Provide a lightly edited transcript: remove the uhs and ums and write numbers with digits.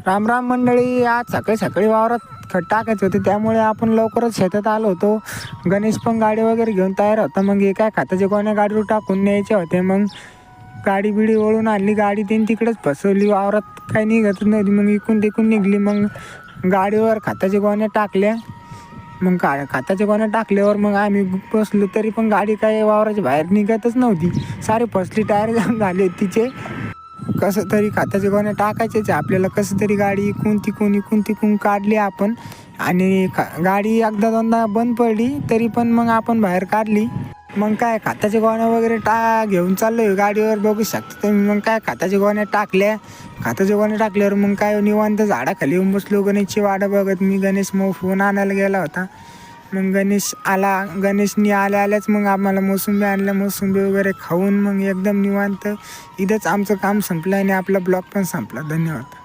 राम राम मंडळी. आज सकाळी सकाळी वावरात खत टाकायचं होते, त्यामुळे आपण लवकरच शेतात आलो होतो. गणेश पण गाडी वगैरे घेऊन तयार होता. मग हे काय खताचे कोण्या गाडीवर टाकून न्यायचे होते. मग गाडी बिडी वळून आणली, गाडी त्यांनी तिकडेच फसवली. वावरात काही निघतच नव्हती. मग इकून तिकून निघली. मग गाडीवर खताचे गोण्या टाकल्या. मग खताचे गोण्या टाकल्यावर मग आम्ही बसलो, तरी पण गाडी काय वावराच्या बाहेर निघतच नव्हती. सारे फसली, टायर जाम झाले तिचे. कसं तरी खताचे गोण्या टाकायचेच आपल्याला. कसं तरी गाडी इकून तिकून काढली आपण. आणि गाडी एकदा दोनदा बंद पडली, तरी पण मग आपण बाहेर काढली. मग काय खताच्या गोण्या वगैरे घेऊन चाललोय गाडीवर, बघू शकता तुम्ही. मग काय खताच्या गोण्या टाकल्या. खताच्या गोण्या टाकल्यावर मग काय निवांत झाडाखाली येऊन बसलो, गणेशची वाट बघत. मी गणेश मग फोन आणायला गेला होता. मग गणेश आला. गणेशनी आल्याच मग आम्हाला मोसंबी आणल्या. मोसंबी वगैरे खाऊन मग एकदम निवांत. इथंच आमचं काम संपलं आणि आपला ब्लॉग पण संपला. धन्यवाद.